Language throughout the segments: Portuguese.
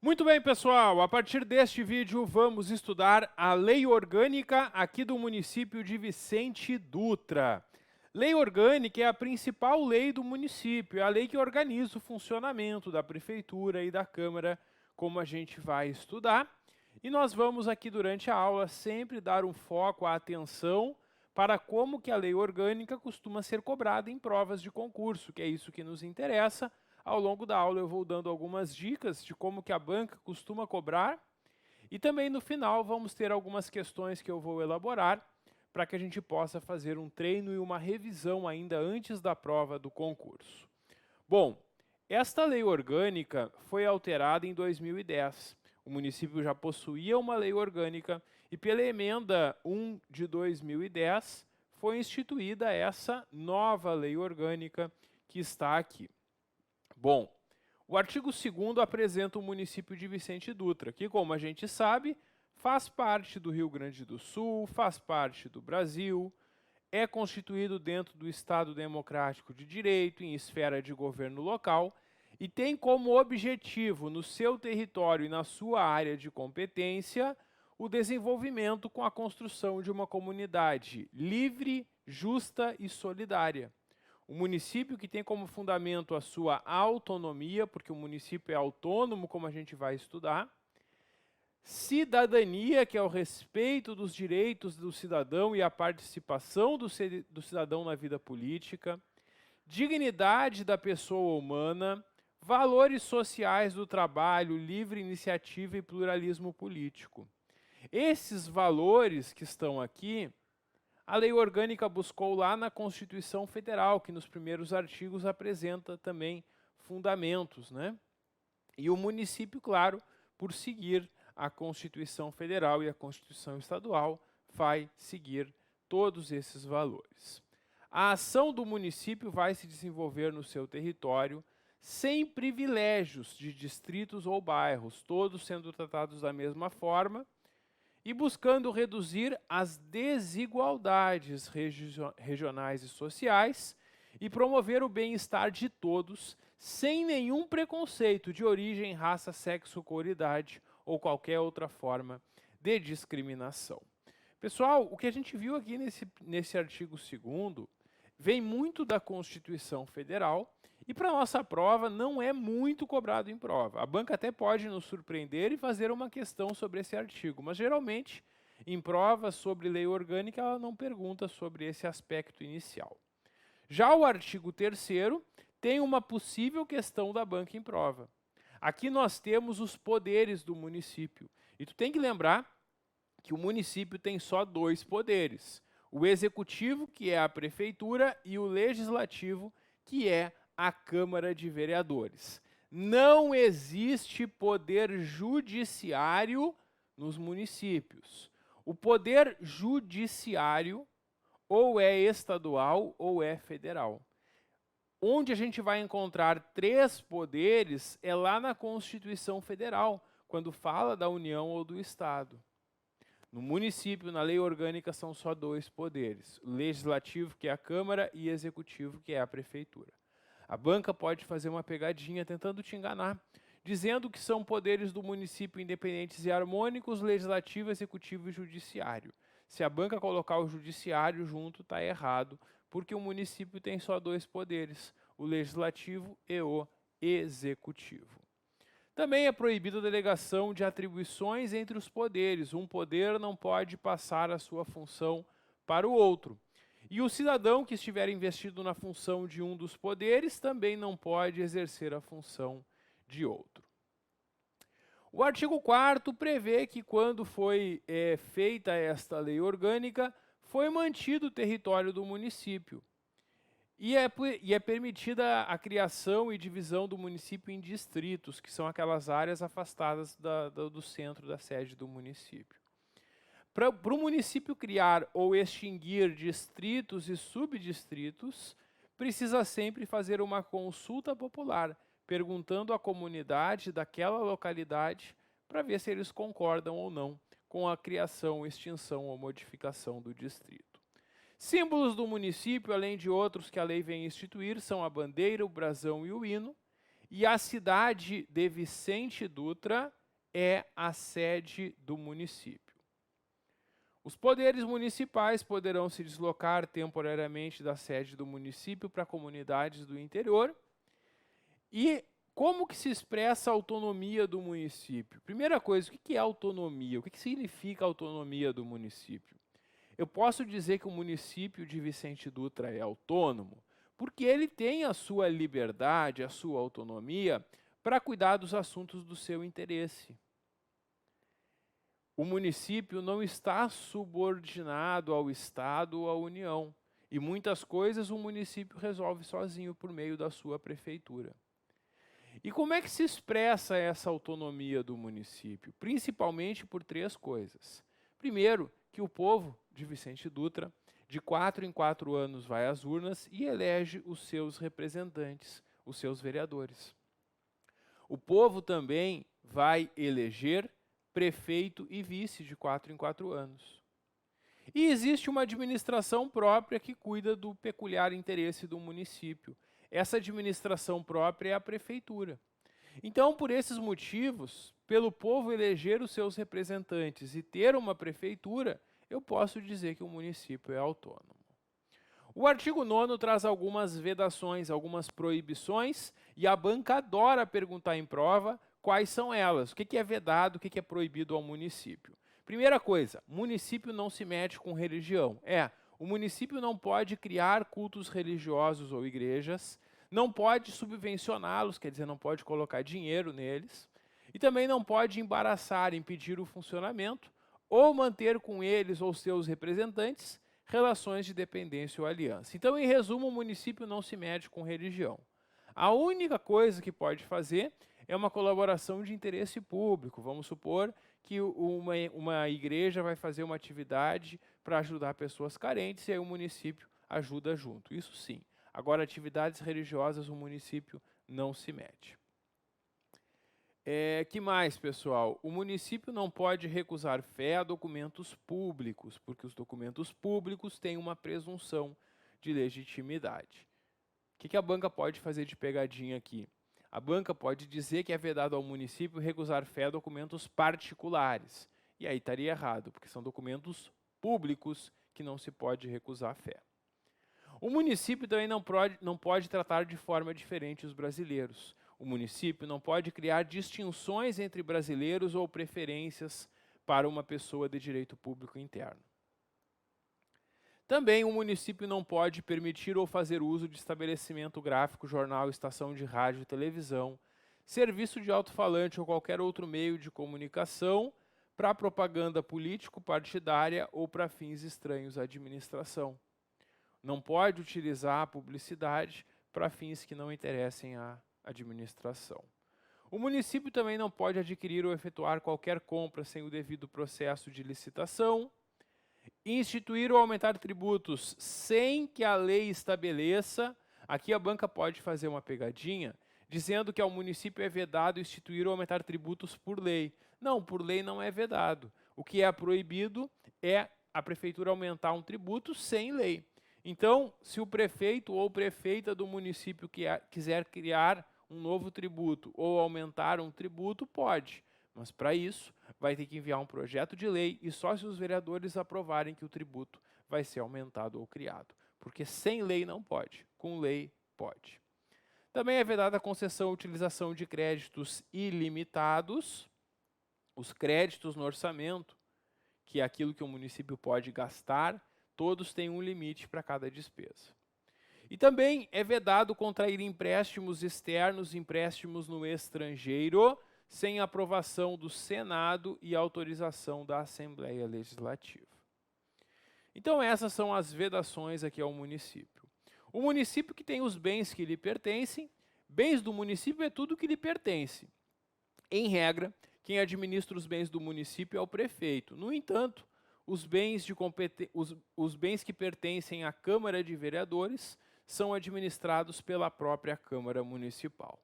Muito bem, pessoal, a partir deste vídeo vamos estudar a Lei Orgânica aqui do município de Vicente Dutra. Lei orgânica é a principal lei do município, é a lei que organiza o funcionamento da prefeitura e da Câmara, como a gente vai estudar. E nós vamos aqui durante a aula sempre dar um foco, a atenção para como que a lei orgânica costuma ser cobrada em provas de concurso, que é isso que nos interessa. Ao longo da aula eu vou dando algumas dicas de como que a banca costuma cobrar e também no final vamos ter algumas questões que eu vou elaborar para que a gente possa fazer um treino e uma revisão ainda antes da prova do concurso. Bom, esta lei orgânica foi alterada em 2010. O município já possuía uma lei orgânica e pela emenda 1 de 2010 foi instituída essa nova lei orgânica que está aqui. Bom, o artigo 2º apresenta o município de Vicente Dutra, que, como a gente sabe, faz parte do Rio Grande do Sul, faz parte do Brasil, é constituído dentro do Estado Democrático de Direito, em esfera de governo local, e tem como objetivo, no seu território e na sua área de competência, o desenvolvimento com a construção de uma comunidade livre, justa e solidária. O município que tem como fundamento a sua autonomia, porque o município é autônomo, como a gente vai estudar. Cidadania, que é o respeito dos direitos do cidadão e a participação do cidadão na vida política. Dignidade da pessoa humana. Valores sociais do trabalho, livre iniciativa e pluralismo político. Esses valores que estão aqui, a lei orgânica buscou lá na Constituição Federal, que nos primeiros artigos apresenta também fundamentos, né? E o município, claro, por seguir a Constituição Federal e a Constituição Estadual, vai seguir todos esses valores. A ação do município vai se desenvolver no seu território sem privilégios de distritos ou bairros, todos sendo tratados da mesma forma, e buscando reduzir as desigualdades regionais e sociais e promover o bem-estar de todos, sem nenhum preconceito de origem, raça, sexo, cor, idade ou qualquer outra forma de discriminação. Pessoal, o que a gente viu aqui nesse artigo 2º vem muito da Constituição Federal e para a nossa prova não é muito cobrado em prova. A banca até pode nos surpreender e fazer uma questão sobre esse artigo, mas geralmente em provas sobre lei orgânica ela não pergunta sobre esse aspecto inicial. Já o artigo 3º tem uma possível questão da banca em prova. Aqui nós temos os poderes do município e tu tem que lembrar que o município tem só 2 poderes. O executivo, que é a prefeitura, e o legislativo, que é a Câmara de Vereadores. Não existe poder judiciário nos municípios. O poder judiciário ou é estadual ou é federal. Onde a gente vai encontrar 3 poderes é lá na Constituição Federal, quando fala da União ou do Estado. No município, na lei orgânica, são só 2 poderes, o legislativo, que é a Câmara, e executivo, que é a prefeitura. A banca pode fazer uma pegadinha tentando te enganar, dizendo que são poderes do município independentes e harmônicos, legislativo, executivo e judiciário. Se a banca colocar o judiciário junto, está errado, porque o município tem só 2 poderes, o legislativo e o executivo. Também é proibida a delegação de atribuições entre os poderes. Um poder não pode passar a sua função para o outro. E o cidadão que estiver investido na função de um dos poderes também não pode exercer a função de outro. O artigo 4º prevê que quando foi feita esta lei orgânica, foi mantido o território do município. E é permitida a criação e divisão do município em distritos, que são aquelas áreas afastadas do centro da sede do município. Para o município criar ou extinguir distritos e subdistritos, precisa sempre fazer uma consulta popular, perguntando à comunidade daquela localidade para ver se eles concordam ou não com a criação, extinção ou modificação do distrito. Símbolos do município, além de outros que a lei vem instituir, são a bandeira, o brasão e o hino. E a cidade de Vicente Dutra é a sede do município. Os poderes municipais poderão se deslocar temporariamente da sede do município para comunidades do interior. E como que se expressa a autonomia do município? Primeira coisa, o que é autonomia? O que significa a autonomia do município? Eu posso dizer que o município de Vicente Dutra é autônomo porque ele tem a sua liberdade, a sua autonomia para cuidar dos assuntos do seu interesse. O município não está subordinado ao Estado ou à União. E muitas coisas o município resolve sozinho por meio da sua prefeitura. E como é que se expressa essa autonomia do município? Principalmente por três coisas. Primeiro, que o povo de Vicente Dutra, de 4 em 4 anos, vai às urnas e elege os seus representantes, os seus vereadores. O povo também vai eleger prefeito e vice de 4 em 4 anos. E existe uma administração própria que cuida do peculiar interesse do município. Essa administração própria é a prefeitura. Então, por esses motivos, pelo povo eleger os seus representantes e ter uma prefeitura, eu posso dizer que o município é autônomo. O artigo 9º traz algumas vedações, algumas proibições, e a banca adora perguntar em prova quais são elas, o que é vedado, o que é proibido ao município. Primeira coisa, município não se mete com religião. O município não pode criar cultos religiosos ou igrejas, não pode subvencioná-los, quer dizer, não pode colocar dinheiro neles, e também não pode embaraçar, impedir o funcionamento, ou manter com eles ou seus representantes relações de dependência ou aliança. Então, em resumo, o município não se mete com religião. A única coisa que pode fazer é uma colaboração de interesse público. Vamos supor que uma igreja vai fazer uma atividade para ajudar pessoas carentes e aí o município ajuda junto. Isso sim. Agora, atividades religiosas, o município não se mete. Que mais, pessoal? O município não pode recusar fé a documentos públicos, porque os documentos públicos têm uma presunção de legitimidade. O que a banca pode fazer de pegadinha aqui? A banca pode dizer que é vedado ao município recusar fé a documentos particulares. E aí estaria errado, porque são documentos públicos que não se pode recusar fé. O município também não pode tratar de forma diferente os brasileiros. O município não pode criar distinções entre brasileiros ou preferências para uma pessoa de direito público interno. Também o município não pode permitir ou fazer uso de estabelecimento gráfico, jornal, estação de rádio e televisão, serviço de alto-falante ou qualquer outro meio de comunicação para propaganda político-partidária ou para fins estranhos à administração. Não pode utilizar a publicidade para fins que não interessem à administração. O município também não pode adquirir ou efetuar qualquer compra sem o devido processo de licitação, instituir ou aumentar tributos sem que a lei estabeleça. Aqui a banca pode fazer uma pegadinha, dizendo que ao município é vedado instituir ou aumentar tributos por lei. Não, por lei não é vedado. O que é proibido é a prefeitura aumentar um tributo sem lei. Então, se o prefeito ou prefeita do município quiser criar um novo tributo ou aumentar um tributo, pode. Mas para isso, vai ter que enviar um projeto de lei e só se os vereadores aprovarem que o tributo vai ser aumentado ou criado. Porque sem lei não pode, com lei pode. Também é vedada a concessão ou utilização de créditos ilimitados, os créditos no orçamento, que é aquilo que o município pode gastar, todos têm um limite para cada despesa. E também é vedado contrair empréstimos externos, empréstimos no estrangeiro, sem aprovação do Senado e autorização da Assembleia Legislativa. Então essas são as vedações aqui ao município. O município que tem os bens que lhe pertencem, bens do município é tudo que lhe pertence. Em regra, quem administra os bens do município é o prefeito. No entanto, os bens que pertencem à Câmara de Vereadores são administrados pela própria Câmara Municipal.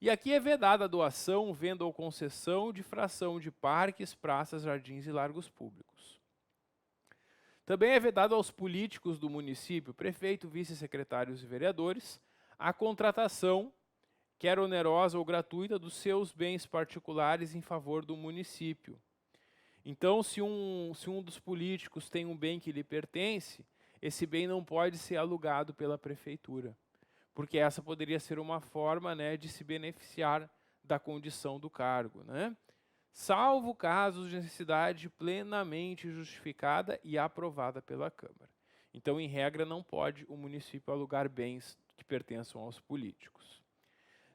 E aqui é vedada a doação, venda ou concessão de fração de parques, praças, jardins e largos públicos. Também é vedado aos políticos do município, prefeito, vice-secretários e vereadores, a contratação, quer onerosa ou gratuita, dos seus bens particulares em favor do município. Então, se um dos políticos tem um bem que lhe pertence, esse bem não pode ser alugado pela prefeitura, porque essa poderia ser uma forma, né, de se beneficiar da condição do cargo, né? Salvo casos de necessidade plenamente justificada e aprovada pela Câmara. Então, em regra, não pode o município alugar bens que pertençam aos políticos.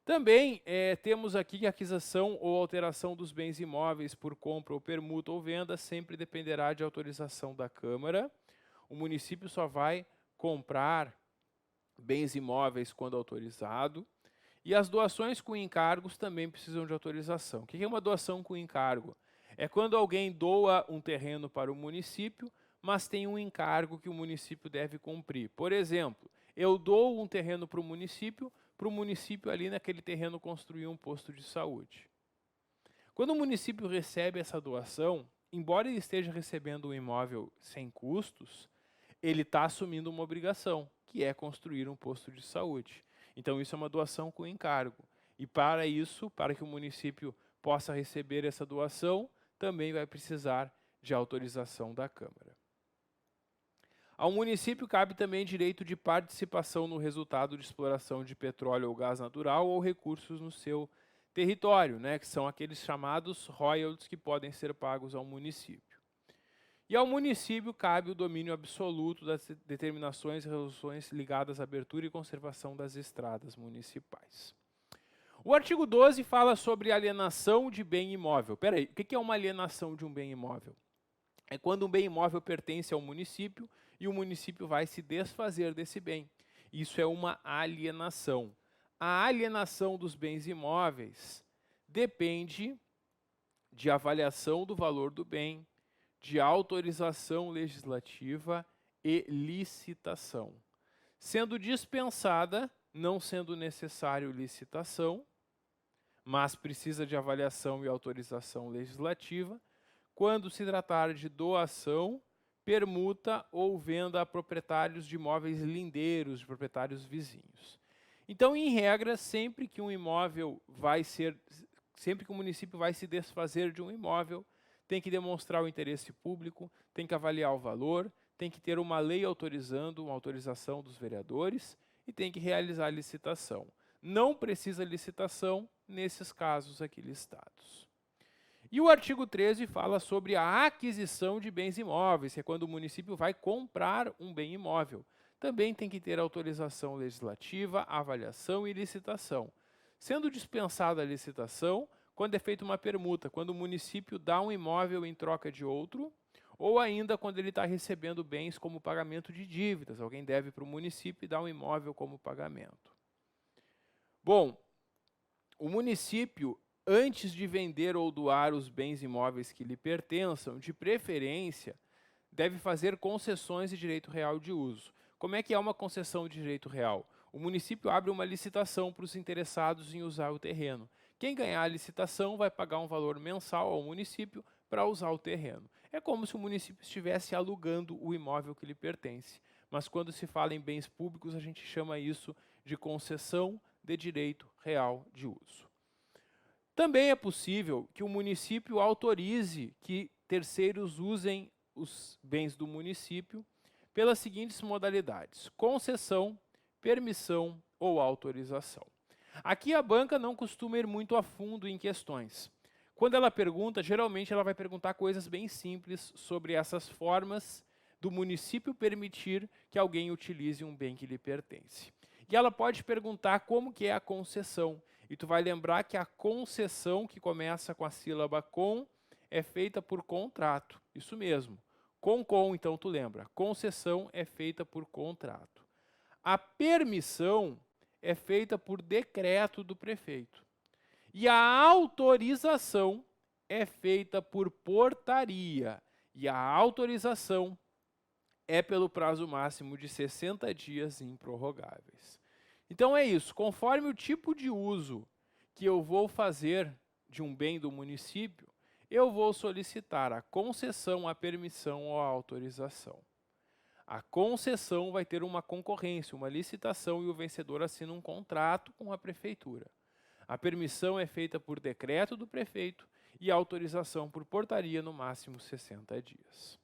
Também temos aqui que a aquisição ou alteração dos bens imóveis por compra ou permuta ou venda sempre dependerá de autorização da Câmara. O município só vai comprar bens imóveis quando autorizado. E as doações com encargos também precisam de autorização. O que é uma doação com encargo? É quando alguém doa um terreno para o município, mas tem um encargo que o município deve cumprir. Por exemplo, eu dou um terreno para o município ali naquele terreno construir um posto de saúde. Quando o município recebe essa doação, embora ele esteja recebendo um imóvel sem custos, ele está assumindo uma obrigação, que é construir um posto de saúde. Então, isso é uma doação com encargo. E para isso, para que o município possa receber essa doação, também vai precisar de autorização da Câmara. Ao município cabe também direito de participação no resultado de exploração de petróleo ou gás natural ou recursos no seu território, né, que são aqueles chamados royalties que podem ser pagos ao município. E ao município cabe o domínio absoluto das determinações e resoluções ligadas à abertura e conservação das estradas municipais. O artigo 12 fala sobre alienação de bem imóvel. Peraí, o que é uma alienação de um bem imóvel? É quando um bem imóvel pertence ao município e o município vai se desfazer desse bem. Isso é uma alienação. A alienação dos bens imóveis depende de avaliação do valor do bem, de autorização legislativa e licitação. Sendo dispensada, não sendo necessário licitação, mas precisa de avaliação e autorização legislativa, quando se tratar de doação, permuta ou venda a proprietários de imóveis lindeiros, de proprietários vizinhos. Então, em regra, sempre que o município vai se desfazer de um imóvel, tem que demonstrar o interesse público, tem que avaliar o valor, tem que ter uma lei autorizando, uma autorização dos vereadores e tem que realizar a licitação. Não precisa licitação nesses casos aqui listados. E o artigo 13 fala sobre a aquisição de bens imóveis, que é quando o município vai comprar um bem imóvel. Também tem que ter autorização legislativa, avaliação e licitação. Sendo dispensada a licitação, quando é feita uma permuta, quando o município dá um imóvel em troca de outro, ou ainda quando ele está recebendo bens como pagamento de dívidas. Alguém deve para o município e dá um imóvel como pagamento. Bom, o município, antes de vender ou doar os bens imóveis que lhe pertençam, de preferência, deve fazer concessões de direito real de uso. Como é que é uma concessão de direito real? O município abre uma licitação para os interessados em usar o terreno. Quem ganhar a licitação vai pagar um valor mensal ao município para usar o terreno. É como se o município estivesse alugando o imóvel que lhe pertence. Mas quando se fala em bens públicos, a gente chama isso de concessão de direito real de uso. Também é possível que o município autorize que terceiros usem os bens do município pelas seguintes modalidades: concessão, permissão ou autorização. Aqui a banca não costuma ir muito a fundo em questões. Quando ela pergunta, geralmente ela vai perguntar coisas bem simples sobre essas formas do município permitir que alguém utilize um bem que lhe pertence. E ela pode perguntar como que é a concessão. E tu vai lembrar que a concessão, que começa com a sílaba com, é feita por contrato. Isso mesmo. Com, então tu lembra. Concessão é feita por contrato. A permissão é feita por decreto do prefeito. E a autorização é feita por portaria. E a autorização é pelo prazo máximo de 60 dias improrrogáveis. Então é isso, conforme o tipo de uso que eu vou fazer de um bem do município, eu vou solicitar a concessão, a permissão ou a autorização. A concessão vai ter uma concorrência, uma licitação, e o vencedor assina um contrato com a prefeitura. A permissão é feita por decreto do prefeito e a autorização por portaria, no máximo 60 dias.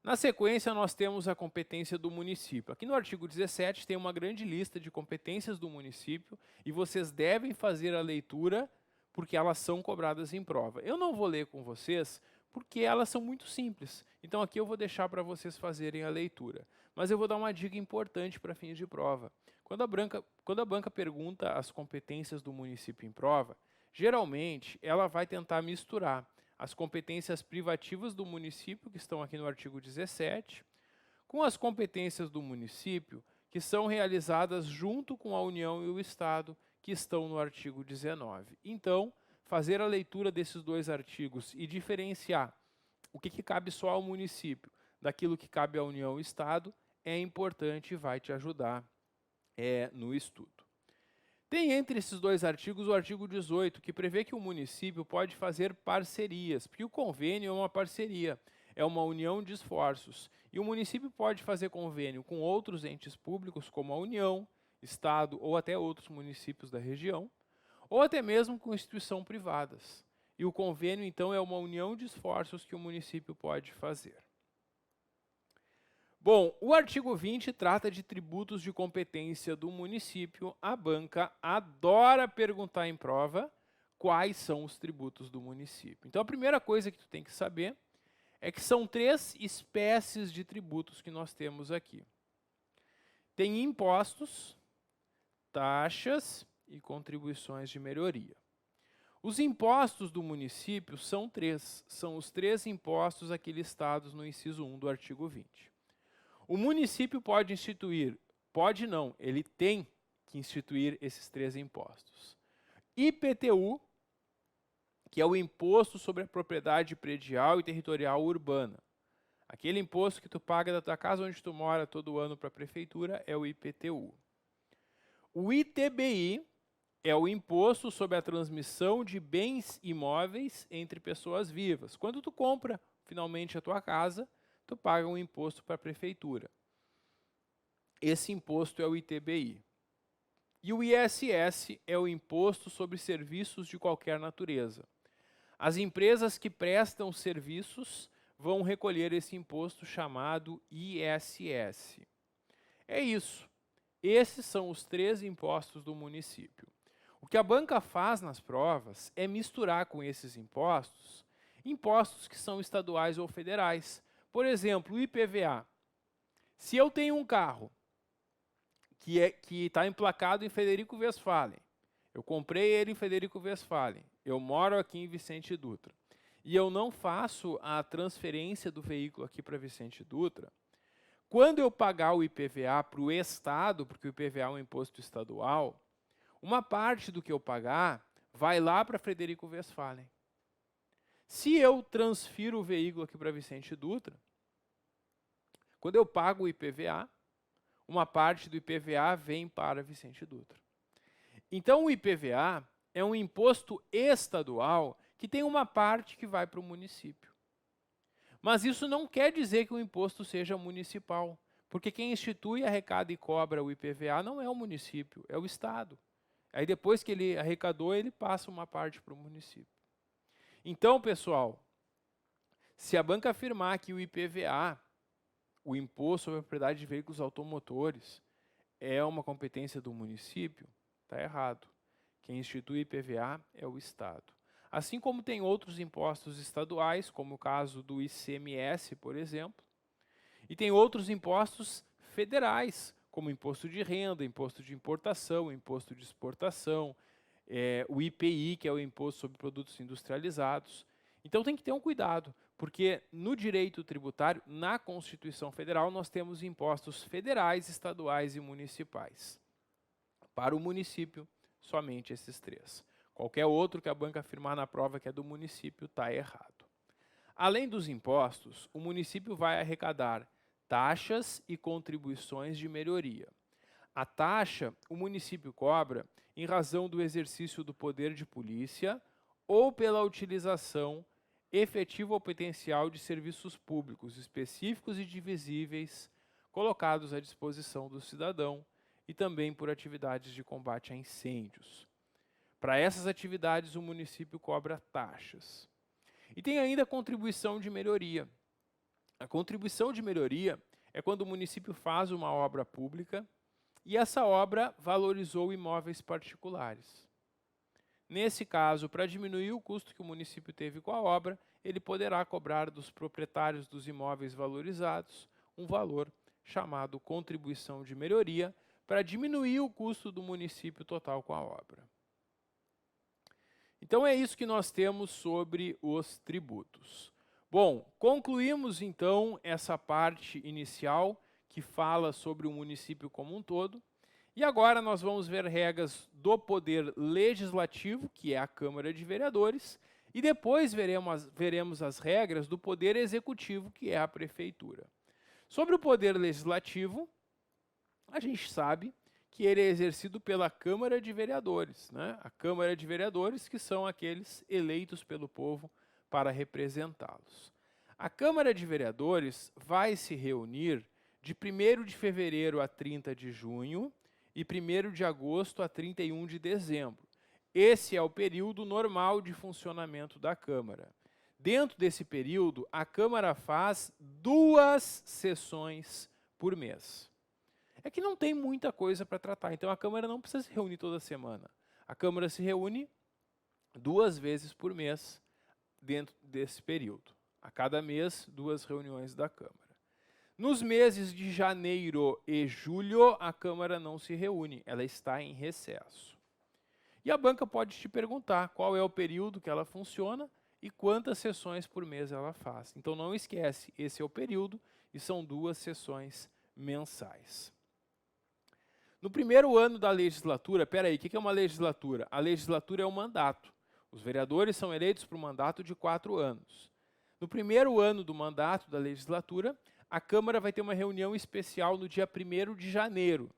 Na sequência, nós temos a competência do município. Aqui no artigo 17 tem uma grande lista de competências do município e vocês devem fazer a leitura porque elas são cobradas em prova. Eu não vou ler com vocês porque elas são muito simples. Então aqui eu vou deixar para vocês fazerem a leitura. Mas eu vou dar uma dica importante para fins de prova. Quando a banca pergunta as competências do município em prova, geralmente ela vai tentar misturar as competências privativas do município, que estão aqui no artigo 17, com as competências do município, que são realizadas junto com a União e o Estado, que estão no artigo 19. Então, fazer a leitura desses dois artigos e diferenciar o que cabe só ao município daquilo que cabe à União e ao Estado é importante e vai te ajudar no estudo. Tem entre esses dois artigos o artigo 18, que prevê que o município pode fazer parcerias, porque o convênio é uma parceria, é uma união de esforços. E o município pode fazer convênio com outros entes públicos, como a União, Estado ou até outros municípios da região, ou até mesmo com instituições privadas. E o convênio, então, é uma união de esforços que o município pode fazer. Bom, o artigo 20 trata de tributos de competência do município. A banca adora perguntar em prova quais são os tributos do município. Então, a primeira coisa que tu tem que saber é que são 3 espécies de tributos que nós temos aqui. Tem impostos, taxas e contribuições de melhoria. Os impostos do município são 3. São os 3 impostos aqui listados no inciso 1 do artigo 20. O município pode instituir, pode não, ele tem que instituir esses 3 impostos. IPTU, que é o Imposto sobre a Propriedade Predial e Territorial Urbana. Aquele imposto que tu paga da tua casa onde tu mora todo ano para a prefeitura é o IPTU. O ITBI é o Imposto sobre a Transmissão de Bens Imóveis entre Pessoas Vivas. Quando tu compra finalmente a tua casa, tu paga um imposto para a prefeitura. Esse imposto é o ITBI. E o ISS é o Imposto sobre Serviços de Qualquer Natureza. As empresas que prestam serviços vão recolher esse imposto chamado ISS. É isso. Esses são os 3 impostos do município. O que a banca faz nas provas é misturar com esses impostos, impostos que são estaduais ou federais. Por exemplo, o IPVA. Se eu tenho um carro que está emplacado em Frederico Westphalen, eu comprei ele em Frederico Westphalen, eu moro aqui em Vicente Dutra, e eu não faço a transferência do veículo aqui para Vicente Dutra, quando eu pagar o IPVA para o Estado, porque o IPVA é um imposto estadual, uma parte do que eu pagar vai lá para Frederico Westphalen. Se eu transfiro o veículo aqui para Vicente Dutra, quando eu pago o IPVA, uma parte do IPVA vem para Vicente Dutra. Então, o IPVA é um imposto estadual que tem uma parte que vai para o município. Mas isso não quer dizer que o imposto seja municipal, porque quem institui, arrecada e cobra o IPVA não é o município, é o Estado. Aí depois que ele arrecadou, ele passa uma parte para o município. Então, pessoal, se a banca afirmar que o IPVA, o Imposto sobre a Propriedade de Veículos Automotores, é uma competência do município, está errado. Quem institui IPVA é o Estado. Assim como tem outros impostos estaduais, como o caso do ICMS, por exemplo, e tem outros impostos federais, como imposto de renda, imposto de importação, imposto de exportação, o IPI, que é o Imposto sobre Produtos Industrializados. Então tem que ter um cuidado, porque no direito tributário, na Constituição Federal, nós temos impostos federais, estaduais e municipais. Para o município, somente esses 3. Qualquer outro que a banca afirmar na prova que é do município está errado. Além dos impostos, o município vai arrecadar taxas e contribuições de melhoria. A taxa, o município cobra em razão do exercício do poder de polícia ou pela utilização efetivo ou potencial de serviços públicos específicos e divisíveis colocados à disposição do cidadão e também por atividades de combate a incêndios. Para essas atividades, o município cobra taxas. E tem ainda a contribuição de melhoria. A contribuição de melhoria é quando o município faz uma obra pública e essa obra valorizou imóveis particulares. Nesse caso, para diminuir o custo que o município teve com a obra, ele poderá cobrar dos proprietários dos imóveis valorizados um valor chamado contribuição de melhoria para diminuir o custo do município total com a obra. Então é isso que nós temos sobre os tributos. Bom, concluímos então essa parte inicial que fala sobre o município como um todo. E agora nós vamos ver regras do poder legislativo, que é a Câmara de Vereadores, e depois veremos as regras do poder executivo, que é a Prefeitura. Sobre o poder legislativo, a gente sabe que ele é exercido pela Câmara de Vereadores, né? A Câmara de Vereadores, que são aqueles eleitos pelo povo para representá-los. A Câmara de Vereadores vai se reunir de 1º de fevereiro a 30 de junho e 1º de agosto a 31 de dezembro. Esse é o período normal de funcionamento da Câmara. Dentro desse período, a Câmara faz 2 sessões por mês. É que não tem muita coisa para tratar, então a Câmara não precisa se reunir toda semana. A Câmara se reúne 2 vezes por mês dentro desse período. A cada mês, 2 reuniões da Câmara. Nos meses de janeiro e julho, a Câmara não se reúne, ela está em recesso. E a banca pode te perguntar qual é o período que ela funciona e quantas sessões por mês ela faz. Então não esquece, esse é o período e são 2 sessões mensais. No primeiro ano da legislatura, peraí, o que é uma legislatura? A legislatura é um mandato. Os vereadores são eleitos por um mandato de 4 anos. No primeiro ano do mandato da legislatura, a Câmara vai ter uma reunião especial no dia 1º de janeiro.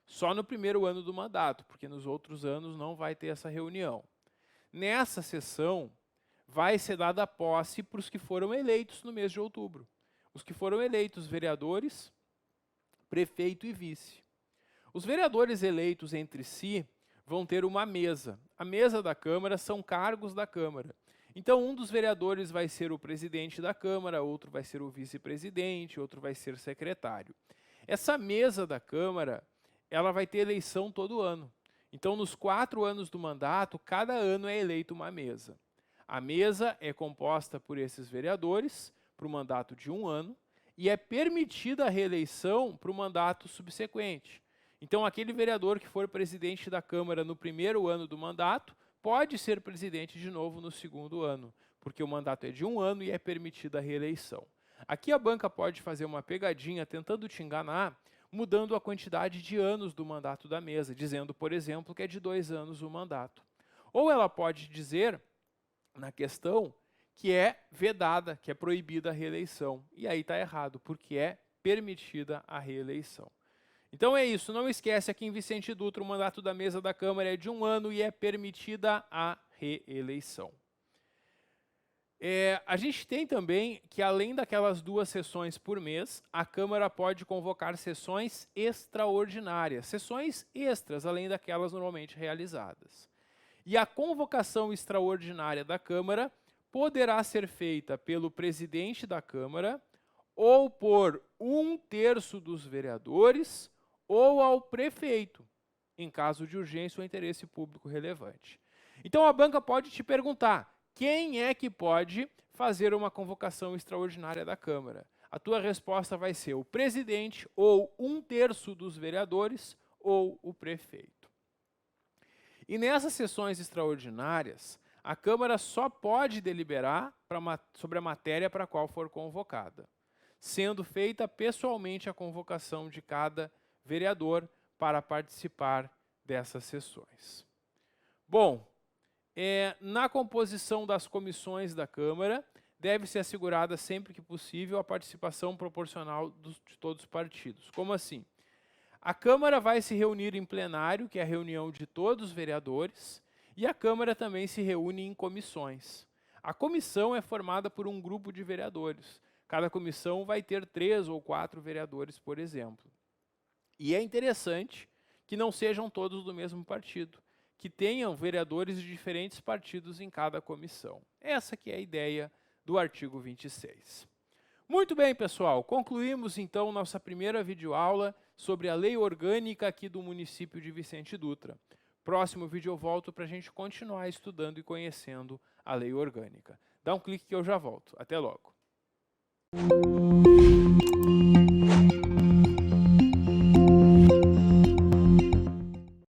Só no primeiro ano do mandato, porque nos outros anos não vai ter essa reunião. Nessa sessão, vai ser dada posse para os que foram eleitos no mês de outubro. Os que foram eleitos vereadores, prefeito e vice. Os vereadores eleitos entre si vão ter uma mesa. A mesa da Câmara são cargos da Câmara. Então, um dos vereadores vai ser o presidente da Câmara, outro vai ser o vice-presidente, outro vai ser secretário. Essa mesa da Câmara, ela vai ter eleição todo ano. Então, nos 4 anos do mandato, cada ano é eleito uma mesa. A mesa é composta por esses vereadores, para o mandato de 1 ano, e é permitida a reeleição para o mandato subsequente. Então, aquele vereador que for presidente da Câmara no primeiro ano do mandato, pode ser presidente de novo no segundo ano, porque o mandato é de 1 ano e é permitida a reeleição. Aqui a banca pode fazer uma pegadinha tentando te enganar, mudando a quantidade de anos do mandato da mesa, dizendo, por exemplo, que é de 2 anos o mandato. Ou ela pode dizer, na questão, que é vedada, que é proibida a reeleição. E aí está errado, porque é permitida a reeleição. Então é isso, não esquece, aqui em Vicente Dutra, o mandato da mesa da Câmara é de 1 ano e é permitida a reeleição. A gente tem também que, além daquelas 2 sessões por mês, a Câmara pode convocar sessões extraordinárias, sessões extras, além daquelas normalmente realizadas. E a convocação extraordinária da Câmara poderá ser feita pelo presidente da Câmara ou por 1/3 dos vereadores ou ao prefeito, em caso de urgência ou interesse público relevante. Então a banca pode te perguntar, quem é que pode fazer uma convocação extraordinária da Câmara? A tua resposta vai ser o presidente ou 1/3 dos vereadores ou o prefeito. E nessas sessões extraordinárias, a Câmara só pode deliberar sobre a matéria para a qual for convocada, sendo feita pessoalmente a convocação de cada vereador para participar dessas sessões. Bom, na composição das comissões da Câmara, deve ser assegurada sempre que possível a participação proporcional de todos os partidos. Como assim? A Câmara vai se reunir em plenário, que é a reunião de todos os vereadores, e a Câmara também se reúne em comissões. A comissão é formada por um grupo de vereadores. Cada comissão vai ter 3 ou 4 vereadores, por exemplo. E é interessante que não sejam todos do mesmo partido, que tenham vereadores de diferentes partidos em cada comissão. Essa que é a ideia do artigo 26. Muito bem, pessoal, concluímos então nossa primeira videoaula sobre a lei orgânica aqui do município de Vicente Dutra. Próximo vídeo eu volto para a gente continuar estudando e conhecendo a lei orgânica. Dá um clique que eu já volto. Até logo.